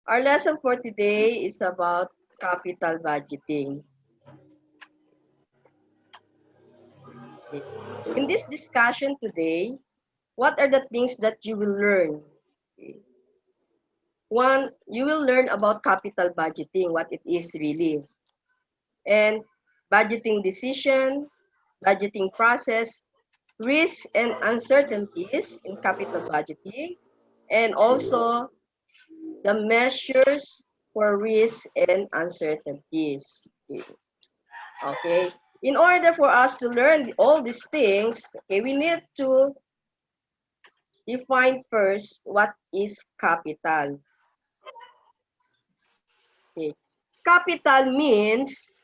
Our lesson for today is about capital budgeting. In this discussion today, what are the things that you will learn? One, you will learn about capital budgeting, what it is really, and budgeting decision, budgeting process, risks and uncertainties in capital budgeting, and also the measures for risks and uncertainties. Okay. In order for us to learn all these things, okay, we need to define first what is capital. Okay. Capital means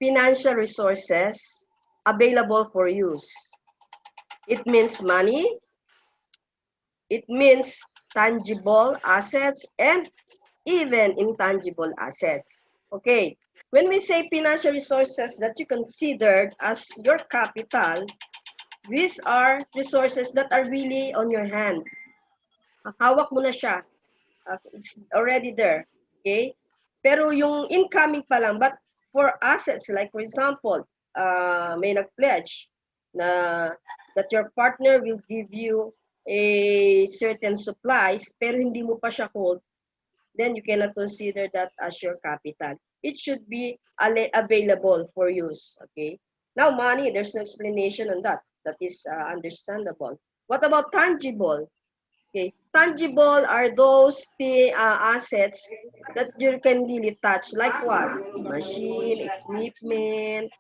financial resources available for use. It means money. It means tangible assets and even intangible assets. Okay. When we say financial resources that you considered as your capital, these are resources that are really on your hand. Hawak mo na siya. It's already there. Okay? Pero yung incoming pa lang, but for assets, like for example, may nag-pledge na that your partner will give you a certain supplies, pero hindi mo pa siya hold, then you cannot consider that as your capital. It should be available for use. Okay? Now, money, there's no explanation on that. That is understandable. What about tangible? Okay, tangible are those assets that you can really touch, like what? Machine, equipment,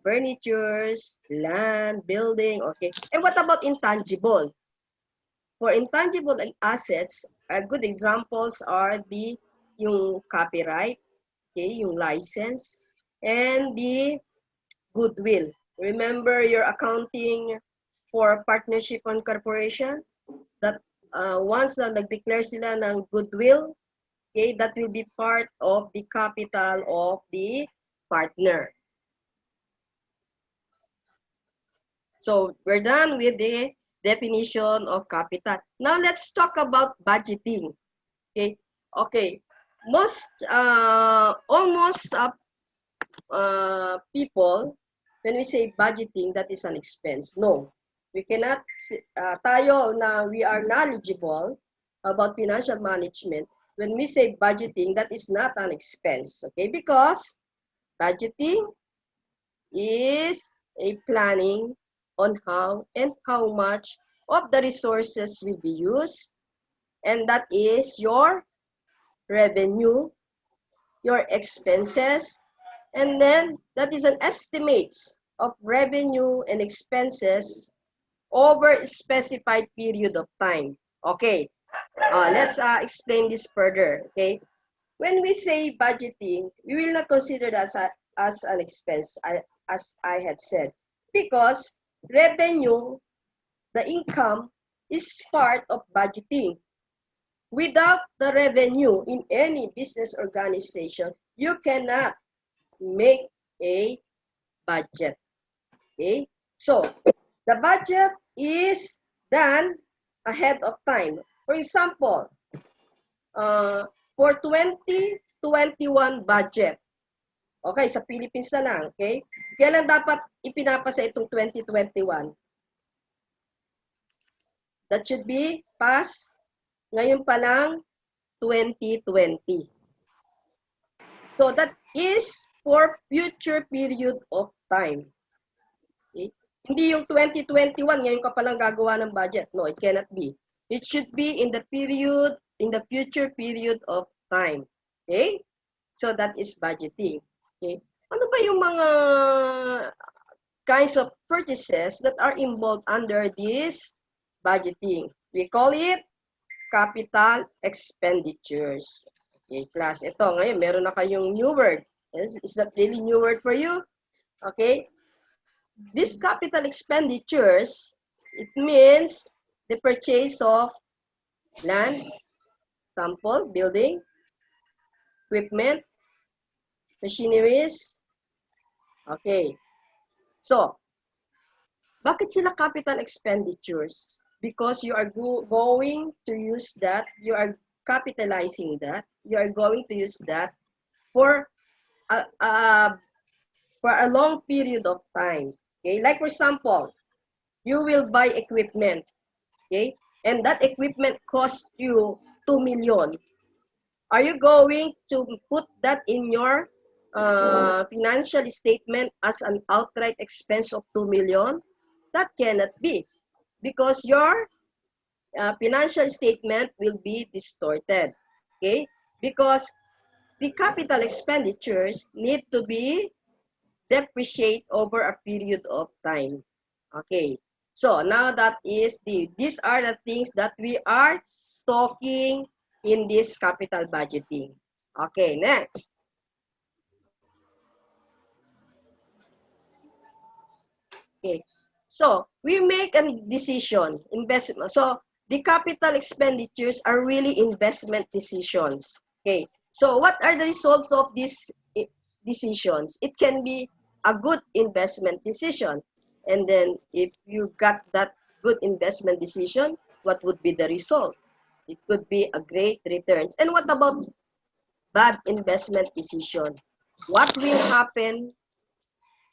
furnitures, land, building. Okay, and what about intangible? For intangible assets, good examples are yung copyright, okay, yung license, and the goodwill. Remember your accounting for partnership and corporation? That once na nag-declare sila ng goodwill, okay, that will be part of the capital of the partner. So we're done with the definition of capital. Now let's talk about budgeting. Okay, okay. Almost people, when we say budgeting, that is an expense. No, we cannot, tayo na we are knowledgeable about financial management, when we say budgeting, that is not an expense, okay? Because budgeting is a planning on how and how much of the resources will be used, and that is your revenue, your expenses, and then that is an estimate of revenue and expenses over a specified period of time. Okay, let's explain this further. Okay, when we say budgeting, we will not consider that as an expense, as I had said, because revenue, the income, is part of budgeting. Without the revenue in any business organization, you cannot make a budget. Okay, so the budget is done ahead of time. For example, for 2021 budget, okay, sa Philippines na lang, okay? Kailan dapat ipinapasa itong 2021? That should be passed ngayon pa lang 2020. So that is for future period of time. Okay? Hindi yung 2021, ngayon ka palang gagawa ng budget. No, it cannot be. It should be in the future period of time. Okay? So that is budgeting. Okay? Ano ba yung mga kinds of purchases that are involved under this budgeting? We call it capital expenditures. Okay, class. Ito, ngayon, meron na kayong new word. Is that really new word for you? Okay? These capital expenditures, it means the purchase of land, sample, building, equipment, machineries. Okay. So, bakit sila capital expenditures? Because you are going to use that, you are capitalizing that, you are going to use that for a, long period of time. Okay, like for example, you will buy equipment. Okay, and that equipment costs you 2 million. Are you going to put that in your financial statement as an outright expense of 2 million? That cannot be, because your financial statement will be distorted. Okay? Because the capital expenditures need to be depreciated over a period of time. Okay. So now these are the things that we are talking in this capital budgeting. Okay, next. Okay. So, we make a decision, investment. So, the capital expenditures are really investment decisions. Okay. So, what are the results of these decisions? It can be a good investment decision. And then, if you got that good investment decision, what would be the result? It could be a great returns. And what about bad investment decision? What will happen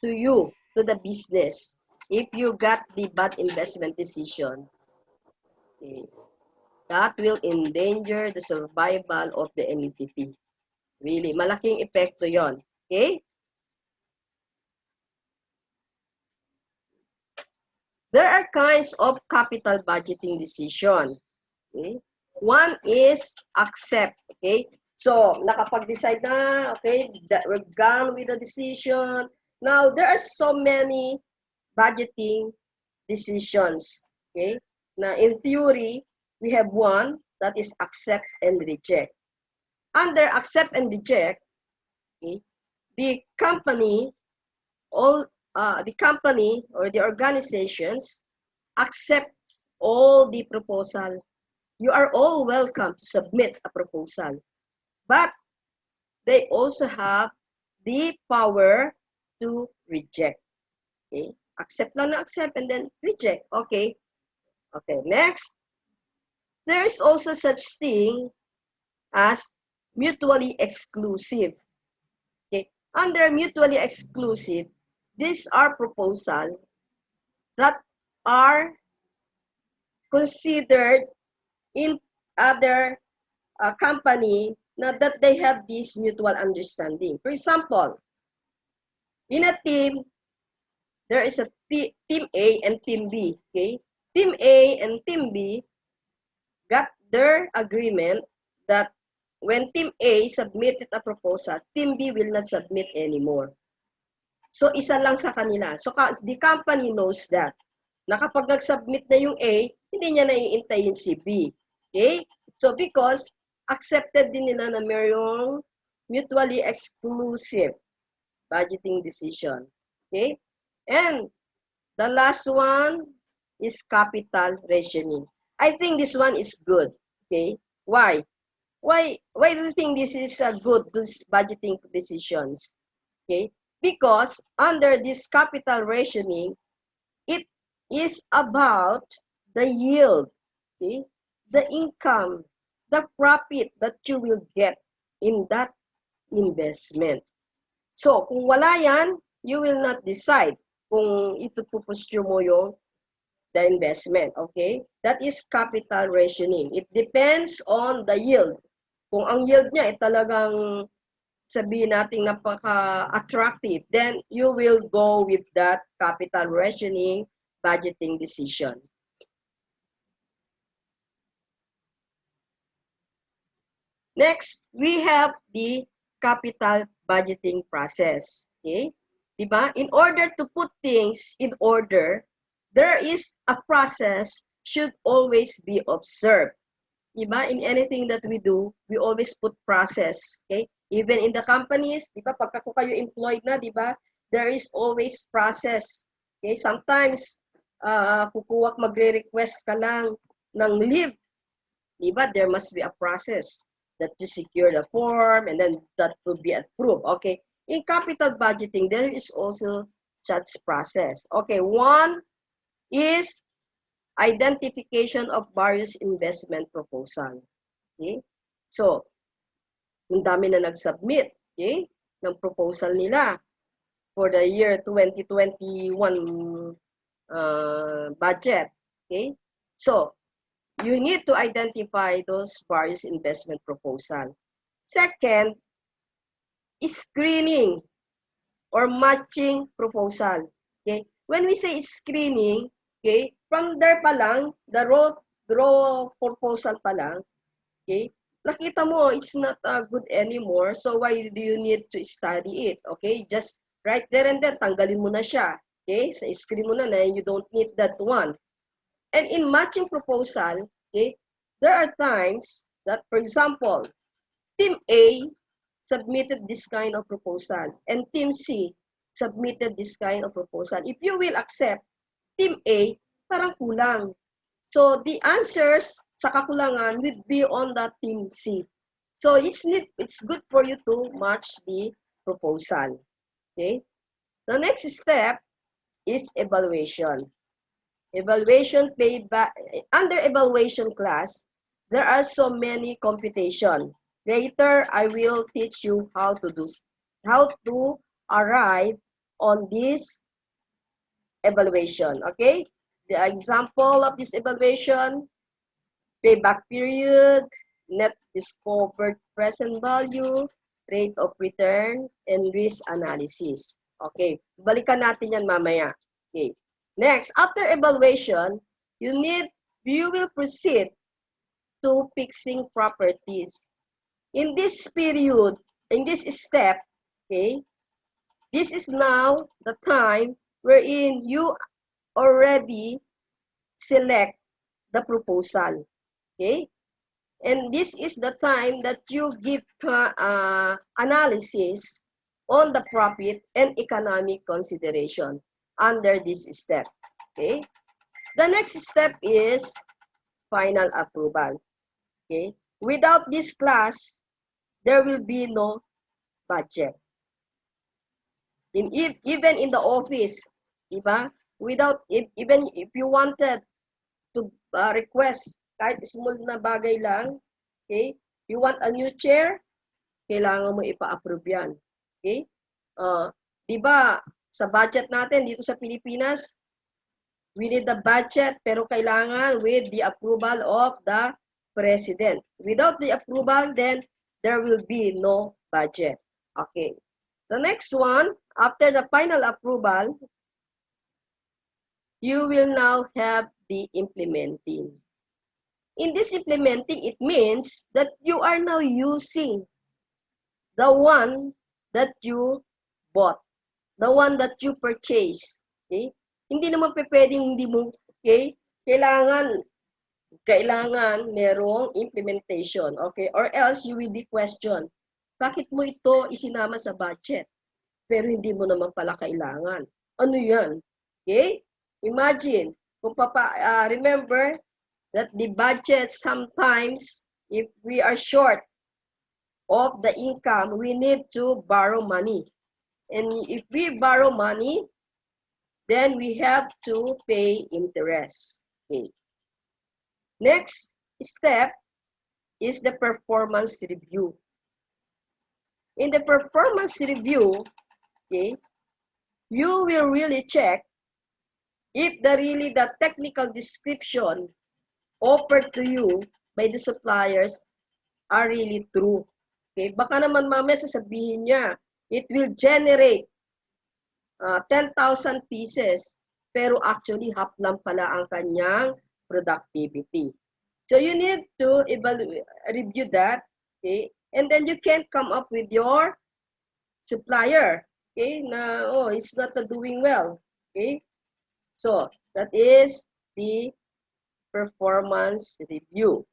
to you, to the business, if you got the bad investment decision? Okay, that will endanger the survival of the entity. Really, malaking epekto yon. Okay? There are kinds of capital budgeting decision. Okay? One is accept. Okay? So, nakapag-decide na, okay, that we're gone with the decision. Now, there are so many budgeting decisions. Okay? Now, in theory, we have one that is accept and reject. Under accept and reject, okay, the company, the company or the organizations accepts all the proposal. You are all welcome to submit a proposal, but they also have the power to reject. Okay? Accept lang na accept and then reject. Okay? Okay, next. There is also such thing as mutually exclusive. Okay? Under mutually exclusive, these are proposals that are considered in other company that they have this mutual understanding. For example, in a team, there is a team A and team B. Okay? Team A and team B got their agreement that when team A submitted a proposal, team B will not submit anymore. So, isa lang sa kanila. So, the company knows that. Na kapag nag-submit na yung A, hindi niya naiintay yung si B. Okay? So, because accepted din nila na mayroong mutually exclusive budgeting decision. Okay? And the last one is capital rationing. I think this one is good. Okay? Why? Why do you think this is a good budgeting decisions? Okay? Because under this capital rationing, it is about the yield, okay? The income, the profit that you will get in that investment. So, kung wala yan, you will not decide kung itupupursue mo yung the investment, okay? That is capital rationing. It depends on the yield. Kung ang yield niya ay talagang sabihin natin napaka-attractive, then you will go with that capital rationing budgeting decision. Next, we have the capital budgeting process. Okay? Diba? In order to put things in order, there is a process should always be observed. Diba? In anything that we do, we always put process. Okay? Even in the companies, diba? Pagka kayo employed na, diba? There is always process. Okay? Sometimes, magre-request ka lang ng leave. Diba? There must be a process that you secure the form and then that will be approved. Okay. In capital budgeting, there is also such process. Okay. One is identification of various investment proposal. Okay. So, ang dami na nag-submit, okay, ng proposal nila for the year 2021 budget. Okay? So, you need to identify those various investment proposal. Second, screening or matching proposal. Okay? When we say screening, okay, from there pa lang, the raw proposal pa lang, okay, nakita mo it's not good anymore, so why do you need to study it? Okay? Just right there and then, tanggalin mo na siya. Okay? Sa screen mo na you don't need that one. And in matching proposal, okay, there are times that, for example, Team A submitted this kind of proposal and Team C submitted this kind of proposal. If you will accept Team A, parang kulang. So the answers sa kakulangan would be on the Team C. So it's good for you to match the proposal. Okay? The next step is evaluation. Evaluation payback. Under evaluation class, there are so many computation. Later, I will teach you how to arrive on this evaluation. Okay? The example of this evaluation: payback period, net discovered present value, rate of return, and risk analysis. Okay, balikan natin yan mamaya. Okay. Next, after evaluation, you will proceed to fixing properties. In this period, in this step, okay, this is now the time wherein you already select the proposal. Okay? And this is the time that you give analysis on the profit and economic consideration under this step. Okay? The next step is final approval. Okay? Without this class, there will be no budget. Even in the office, diba? Even if you wanted to request kahit small na bagay lang, okay? You want a new chair, kailangan mo ipa-approve yan. Okay? Diba, sa budget natin dito sa Pilipinas, we need the budget, pero kailangan with the approval of the President. Without the approval, then there will be no budget. Okay. The next one, after the final approval, you will now have the implementing. In this implementing, it means that you are now using the one that you bought, the one that you purchased. Okay? Hindi naman pwedeng hindi mo, okay? Kailangan merong implementation, okay? Or else you will be questioned. Bakit mo ito isinama sa budget? Pero hindi mo naman pala kailangan. Ano yan? Okay? Imagine, remember that the budget sometimes, if we are short of the income, we need to borrow money. And if we borrow money, then we have to pay interest. Okay. Next step is the performance review. In the performance review, okay, you will really check if the technical description offered to you by the suppliers are really true. Okay, baka naman mamaya sasabihin niya, it will generate 10,000 pieces, pero actually half lang pala ang kanyang productivity. So you need to review that, okay? And then you can come up with your supplier, okay? Na, oh, it's not doing well, okay? So that is the performance review.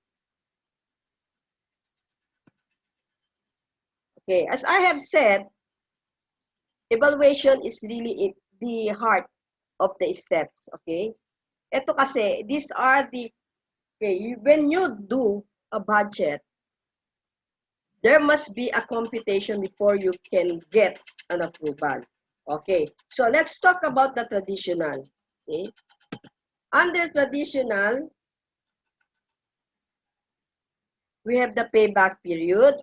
Okay, as I have said, evaluation is really the heart of the steps, okay? Ito kasi, these are the, okay, when you do a budget, there must be a computation before you can get an approval. Okay, so let's talk about the traditional. Okay, under traditional, we have the payback period,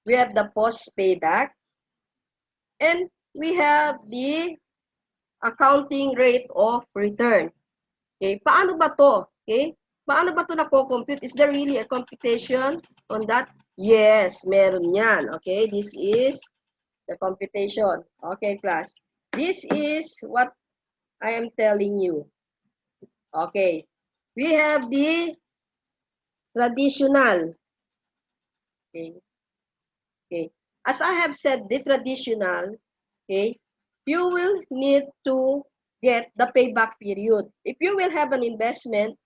we have the post payback, and we have the accounting rate of return. Okay, paano ba to? Okay, paano ba to nako-compute? Is there really a computation on that? Yes, meron yan. Okay, this is the computation. Okay, class. This is what I am telling you. Okay, we have the traditional. Okay, okay. As I have said, the traditional, okay, you will need to get the payback period. If you will have an investment,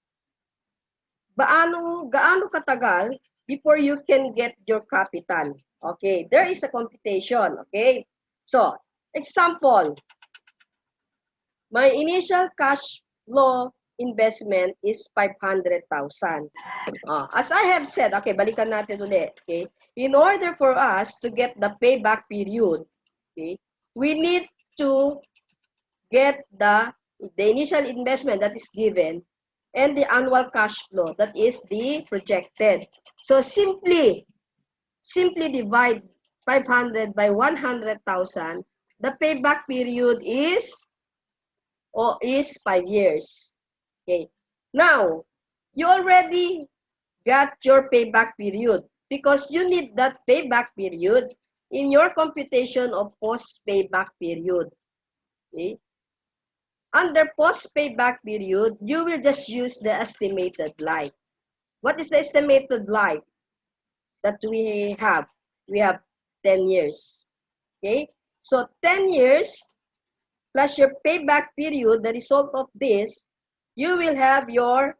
gaano katagal before you can get your capital? Okay, there is a computation. Okay, so example, my initial cash flow investment is 500,000. As I have said, okay, balikan natin ulit. Okay, in order for us to get the payback period, okay, we need to get the initial investment that is given and the annual cash flow that is the projected. So simply divide 500 by 100,000. The payback period is 5 years. Okay. Now, you already got your payback period because you need that payback period in your computation of post payback period. Okay. Under post payback period, you will just use the estimated life. What is the estimated life that we have? We have 10 years. Okay? So 10 years plus your payback period, the result of this, you will have your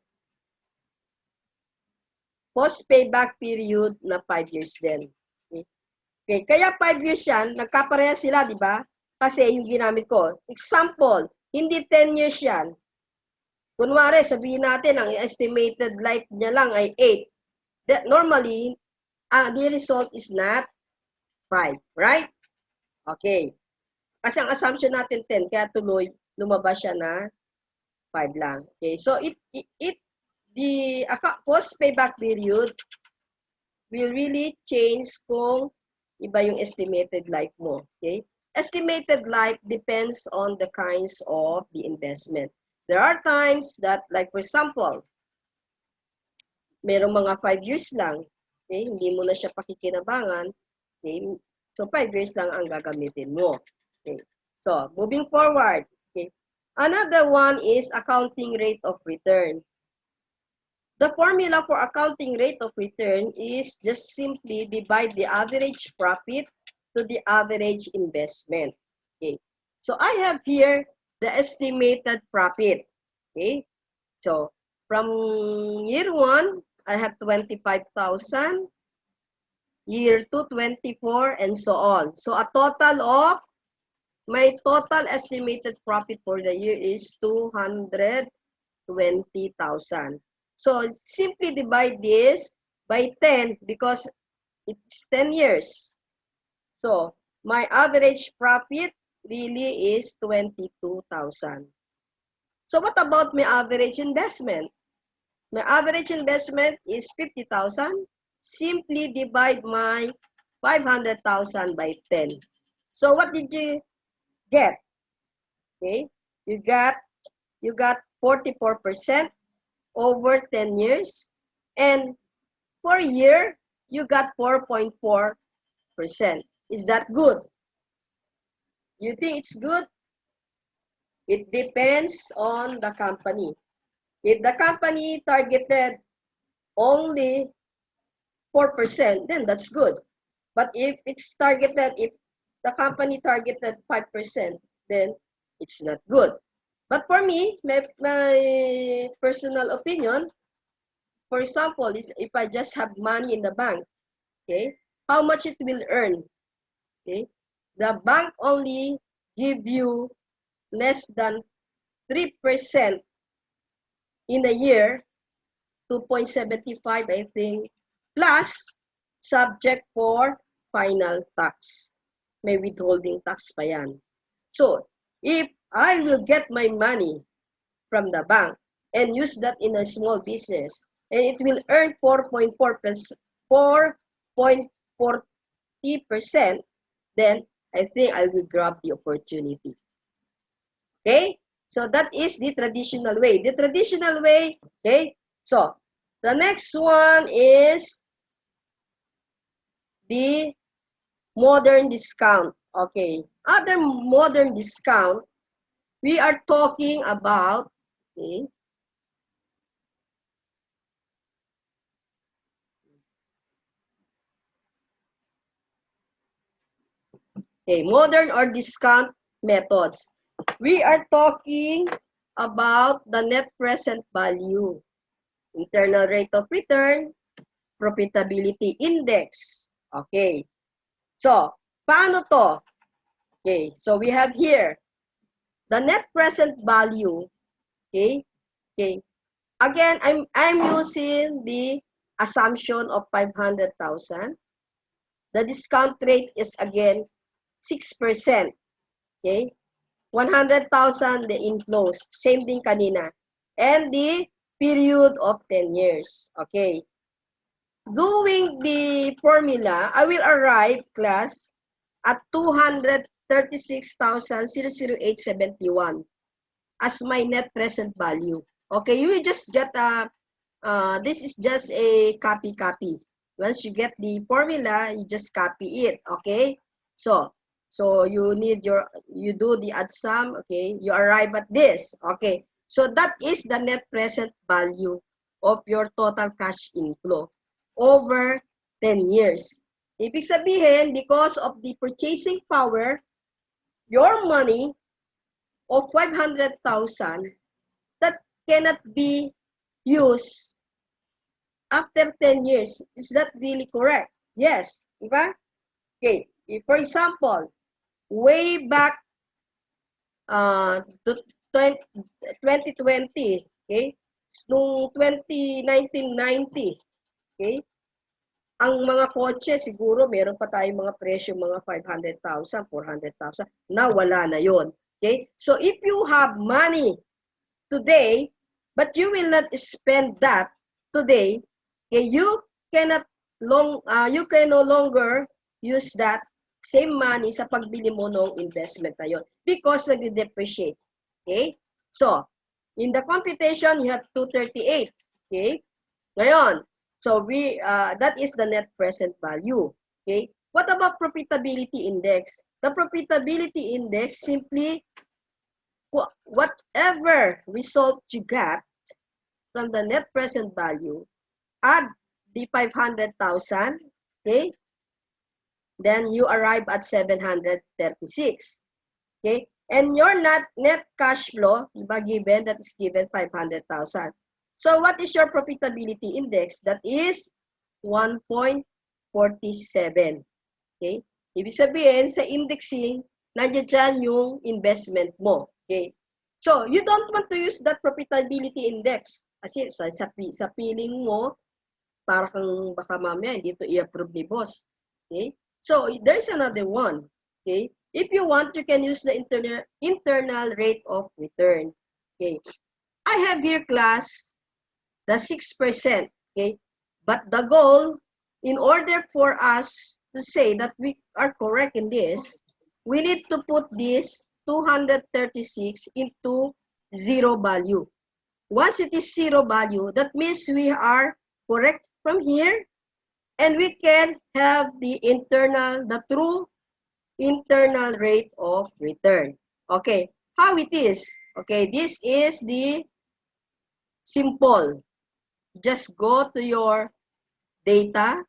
post payback period na 5 years din. Okay? Okay, kaya 5 years yan, nagkapareha sila, di ba? Kasi yung ginamit ko. Example, hindi 10 years yan. Kunwari, sabihin natin, ang estimated life niya lang ay 8. That normally, the result is not 5, right? Okay. Kasi ang assumption natin 10, kaya tuloy, lumabas siya na 5 lang. Okay, so the post payback period will really change kung iba yung estimated life mo. Okay? Estimated life depends on the kinds of the investment. There are times that, like for example, merong mga 5 years lang, okay? Hindi mo na siya pakikinabangan, okay? So 5 years lang ang gagamitin mo. Okay? So, moving forward, okay? Another one is accounting rate of return. The formula for accounting rate of return is just simply divide the average profit to the average investment. Okay. So I have here the estimated profit. Okay. So from year 1, I have 25,000. Year 2, 24, and so on. So a total of, my total estimated profit for the year is 220,000. So simply divide this by 10 because it's 10 years. So my average profit really is 22,000. So what about my average investment? My average investment is 50,000. Simply divide my 500,000 by 10. So what did you get? Okay, you got 44% over 10 years, and for a year, you got 4.4%. Is that good? You think it's good? It depends on the company. If the company targeted only 4%, then that's good. But if the company targeted 5%, then it's not good. But for me, my personal opinion, for example, if I just have money in the bank, okay, how much it will earn? Okay, the bank only give you less than 3% in a year, 2.75 I think, plus subject for final tax. May withholding tax pa yan. So, if I will get my money from the bank and use that in a small business, and it will earn 4.40%, then I think I will grab the opportunity. Okay? So that is the traditional way. The traditional way, okay? So the next one is the modern discount. Okay. Other modern discount, we are talking about, okay, modern or discount methods. We are talking about the net present value, internal rate of return, profitability index. Okay. So, paano to? Okay. So, we have here the net present value. Okay. Okay. Again, I'm using the assumption of 500,000. The discount rate is again 6%. Okay? 100,000 the inflows. Same thing kanina. And the period of 10 years. Okay? Doing the formula, I will arrive, class, at 236,008.71 as my net present value. Okay, you will just get this is just a copy. Once you get the formula, you just copy it. Okay, so you do the add sum. Okay, you arrive at this. Okay, so that is the net present value of your total cash inflow over 10 years. Ibig sabihin, because of the purchasing power, your money of 500,000 that cannot be used after 10 years. Is that really correct? Yes. Diba? Okay. For example, way back to 2020, okay? Noong 1990, okay? Ang mga kotse, siguro meron pa tayong mga presyo mga 500,000, 400,000. Now, wala na yon. Okay? So, if you have money today, but you will not spend that today, okay, you can no longer use that same money sa pagbili mo ng investment na yun because nag-depreciate. Okay? So, in the computation, you have 238. Okay? Ngayon, so that is the net present value. Okay? What about profitability index? The profitability index simply whatever result you got from the net present value, add the 500,000, okay? Then you arrive at 736, okay? And your net cash flow, given that is given 500,000. So what is your profitability index? That is 1.47. Okay? Ibig sabihin, sa indexing, nandiyan dyan yung investment mo. Okay? So, you don't want to use that profitability index. Kasi sa feeling mo, para kang baka mamaya, hindi ito i-approve ni boss. Okay? So, there's another one. Okay? If you want, you can use the internal rate of return. Okay? I have here, class, the 6%. Okay? But the goal, in order for us to say that we are correct in this, we need to put this 236 into zero value. Once it is zero value, that means we are correct from here, and we can have the true internal rate of return. Okay, how it is? Okay, this is the simple. Just go to your data,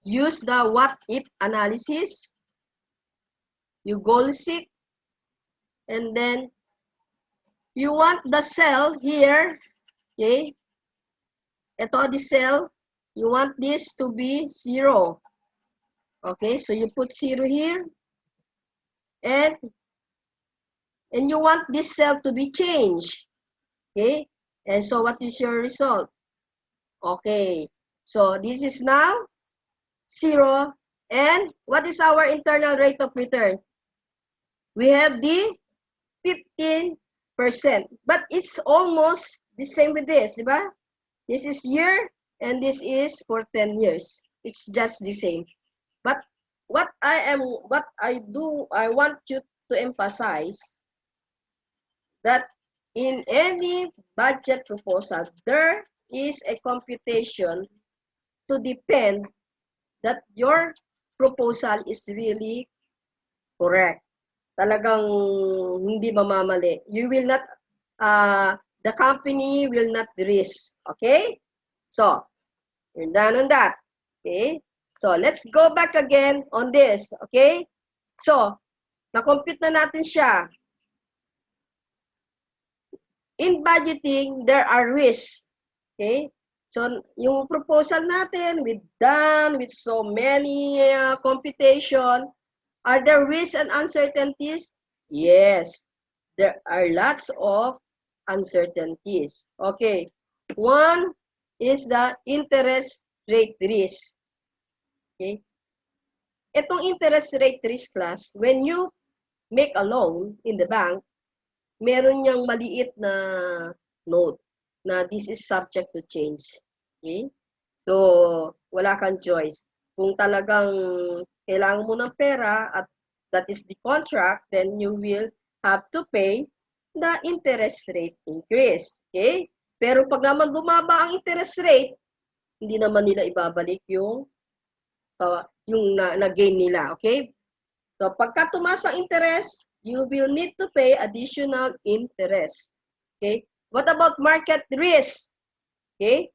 use the what if analysis, you goal seek, and then you want the cell here, okay? Ito, the cell, you want this to be 0. Okay, so you put 0 here, and you want this cell to be changed. Okay, and so what is your result? Okay, so this is now 0, and what is our internal rate of return? We have the 15%. But it's almost the same with this, di ba? This is year, and this is for 10 years. It's just the same. But what I want you to emphasize that in any budget proposal, there is a computation to depend that your proposal is really correct. Talagang hindi mamamali. You will not, the company will not risk. Okay? So, you're done on that. Okay? So, let's go back again on this. Okay? So, na-compute na natin siya. In budgeting, there are risks. Okay? So, yung proposal natin, we've done with so many computation. Are there risks and uncertainties? Yes. There are lots of uncertainties. Okay. One is the interest rate risk. Okay. Itong interest rate risk class, when you make a loan in the bank, meron niyang maliit na note na this is subject to change. Okay? So, wala kang choice. Kung talagang kailangan mo ng pera at that is the contract, then you will have to pay the interest rate increase. Okay? Pero pag naman bumaba ang interest rate, hindi naman nila ibabalik yung na-gain nila. Okay? So, pagka tumaas ang interest, you will need to pay additional interest. Okay? What about market risk? Okay?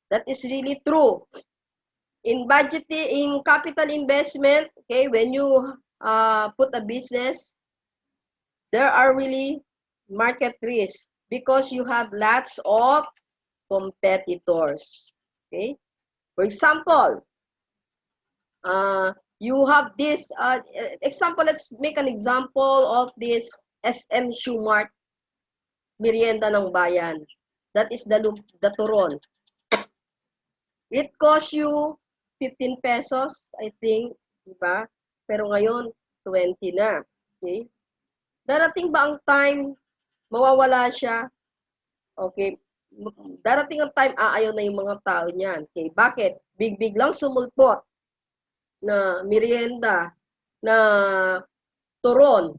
That is really true. In budgeting, in capital investment, okay, when you put a business, there are really market risks because you have lots of competitors. Okay? For example, you have this example. Let's make an example of this SM Shoe Mart, merienda ng bayan. That is the turon. It costs you 15 pesos, I think, diba? Pero ngayon, 20 na. Okay? Darating ba ang time, mawawala siya? Okay? Darating ang time, aayaw na yung mga tao niyan. Okay? Bakit? Big lang sumulpot na merienda, na turon,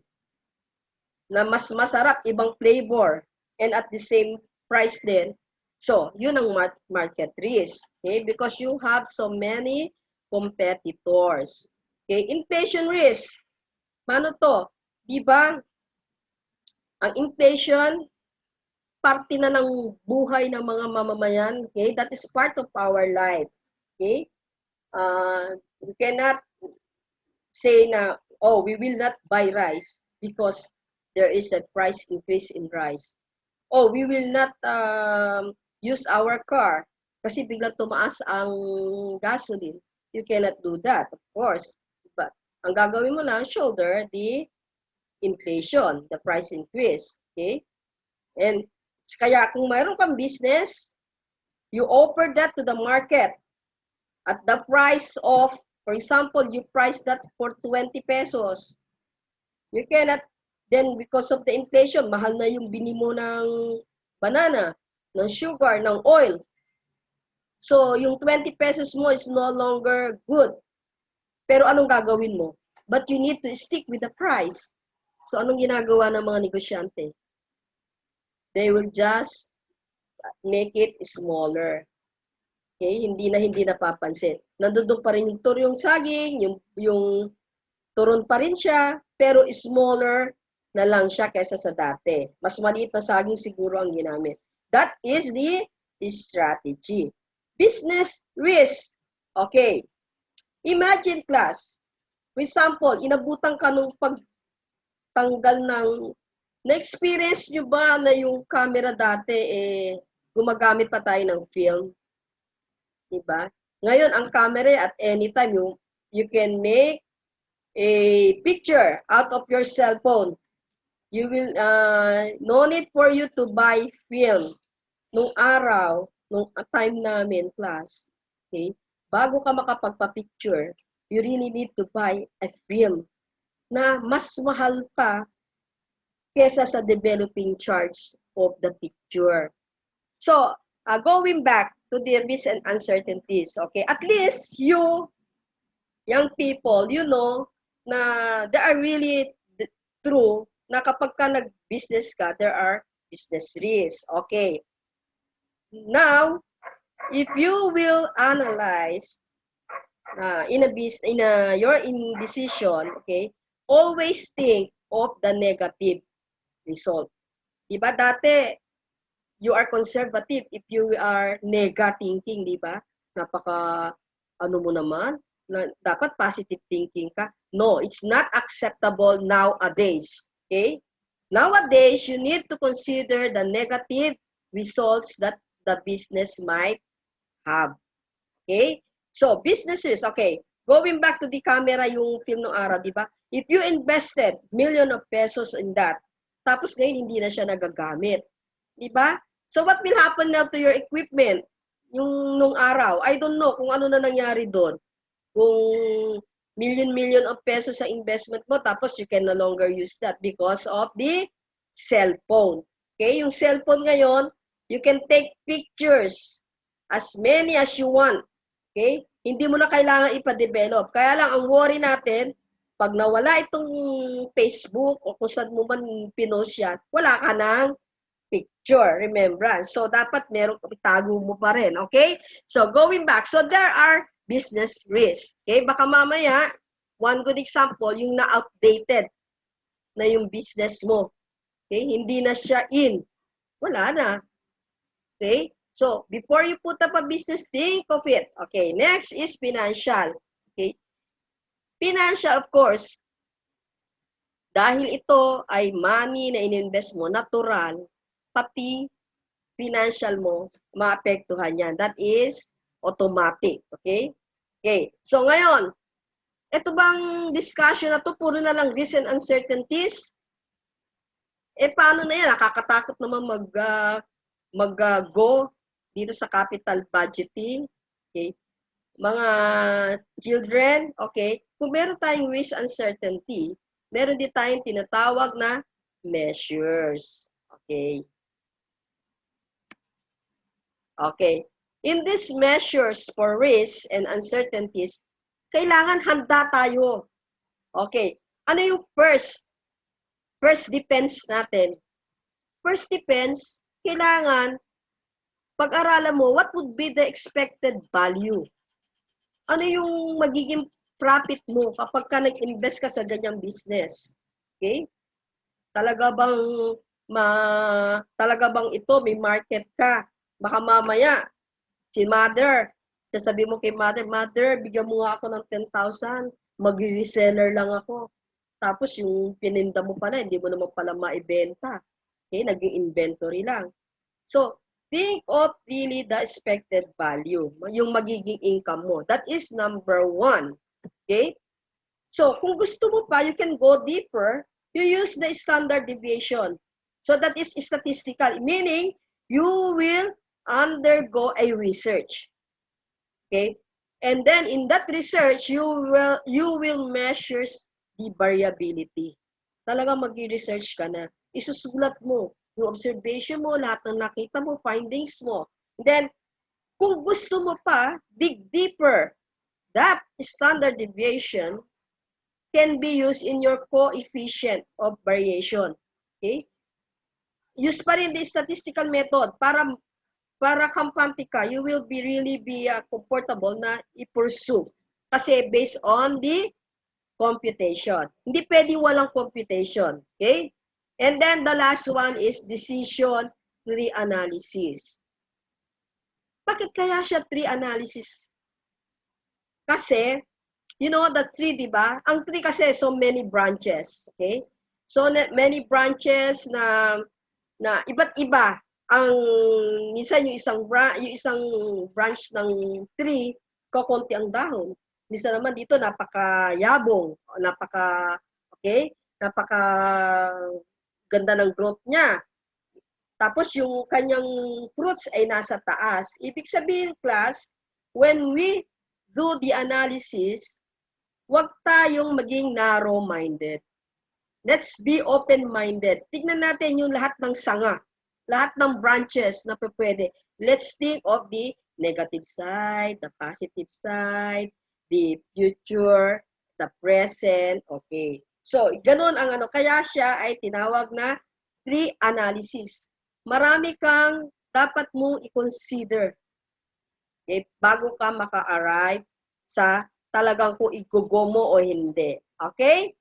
na mas masarap, ibang flavor, and at the same price din. So, yun ang market risk. Okay? Because you have so many competitors. Okay? Inflation risk. Paano to? Diba? Ang inflation, parte na ng buhay ng mga mamamayan. Okay? That is part of our life. Okay? We cannot say na, oh, we will not buy rice because there is a price increase in rice. Oh, we will not use our car kasi biglang tumaas ang gasoline. You cannot do that, of course. But ang gagawin mo lang, shoulder the inflation, the price increase. Okay? And kaya kung mayroon kang business, you offer that to the market at the price of, for example, you price that for 20 pesos. You cannot, then because of the inflation, mahal na yung bini mo ng banana, ng sugar, ng oil. So, yung 20 pesos mo is no longer good. Pero anong gagawin mo? But you need to stick with the price. So, anong ginagawa ng mga negosyante? They will just make it smaller. Okay? Hindi napapansin. Nandoon pa rin yung saging, yung turon pa rin siya, pero smaller na lang siya kaysa sa dati. Mas maliit na saging siguro ang ginamit. That is the strategy. Business risk. Okay. Imagine class. For example, inabutan ka nung pagtanggal ng, na-experience nyo ba na yung camera dati, gumagamit pa tayo ng film? Diba? Ngayon, ang camera at anytime, you can make a picture out of your cell phone. You will, no need for you to buy film. Nung araw, nung time namin, class, okay, bago ka makapagpa-picture, you really need to buy a film na mas mahal pa kesa sa developing charts of the picture. So, going back to the risks and uncertainties, okay, at least you, young people, you know na they are really true na kapag ka nag-business ka, there are business risks. Okay. Now, if you will analyze your decision, okay, always think of the negative result. Diba dati, you are conservative if you are negative thinking, diba? Napaka, ano mo naman, dapat positive thinking ka. No, it's not acceptable nowadays. Okay? Nowadays, you need to consider the negative results that the business might have. Okay? So, businesses, okay. Going back to the camera, yung film ng araw, di ba? If you invested million of pesos in that, tapos ngayon hindi na siya nagagamit. Di ba? So, what will happen now to your equipment? Yung nung araw, I don't know kung ano na nangyari doon. Kung million of pesos sa investment mo, tapos you can no longer use that because of the cellphone. Okay? Yung cellphone ngayon, you can take pictures as many as you want. Okay? Hindi mo na kailangan ipa-develop. Kaya lang, ang worry natin, pag nawala itong Facebook o kung saan mo man pinost yan, wala ka ng picture, remembrance. So, dapat meron, itago mo pa rin. Okay? So, going back. So, there are business risks. Okay? Baka mamaya, one good example, yung na-outdated na yung business mo. Okay? Hindi na siya in. Wala na. Okay? So, before you put up a business, think of it. Okay, next is financial. Okay? Financial, of course, dahil ito ay money na ininvest mo, natural, pati financial mo, maapektuhan yan. That is automatic. Okay? Okay. So, ngayon, ito bang discussion na to puro na lang risks and uncertainties? Paano na yan? Nakakatakot naman mag-go dito sa capital budgeting. Okay? Mga children, okay, kung meron tayong risk uncertainty, meron din tayong tinatawag na measures. Okay. Okay. In these measures for risks and uncertainties, kailangan handa tayo. Okay. Ano yung first defense natin? First defense, kailangan pag-aralan mo, what would be the expected value? Ano yung magiging profit mo kapag ka nag-invest ka sa ganyang business? Okay? Talaga bang ito may market ka? Baka mamaya si mother, sasabi mo kay mother, bigyan mo nga ako ng 10,000, mag-reseller lang ako. Tapos yung pininda mo pala, hindi mo naman pala maibenta. Okay? Nag-inventory lang. So, think of really the expected value, yung magiging income mo. That is number one. Okay? So, kung gusto mo pa, you can go deeper. You use the standard deviation. So, that is statistical, meaning you will undergo a research. Okay? And then, in that research, you will measure the variability. Talagang mag-research ka na. Isusulat mo yung observation mo, lahat ng nakita mo, findings mo. Then, kung gusto mo pa, dig deeper. That standard deviation can be used in your coefficient of variation. Okay? Use pa rin the statistical method para kampante ka, you will really be comfortable na i-pursue. Kasi based on the computation. Hindi pwedeng walang computation. Okay? And then the last one is decision tree analysis. Bakit kaya siya tree analysis? Kasi, you know the tree, di ba? Ang tree kasi, so many branches. Okay? So many branches na iba't iba. Ang minsan yung isang branch ng tree, kokonti ang dahon. Minsan naman dito napakayabong, okay? Napaka ganda ng growth niya. Tapos yung kanyang fruits ay nasa taas. Ibig sabihin, class, when we do the analysis, huwag tayong maging narrow-minded. Let's be open-minded. Tignan natin yung lahat ng sanga, lahat ng branches na pwede. Let's think of the negative side, the positive side, the future, the present. Okay. So, ganun ang ano. Kaya siya ay tinawag na tree analysis. Marami kang dapat mong i-consider bago ka maka-arrive sa talagang kung igugo mo o hindi. Okay?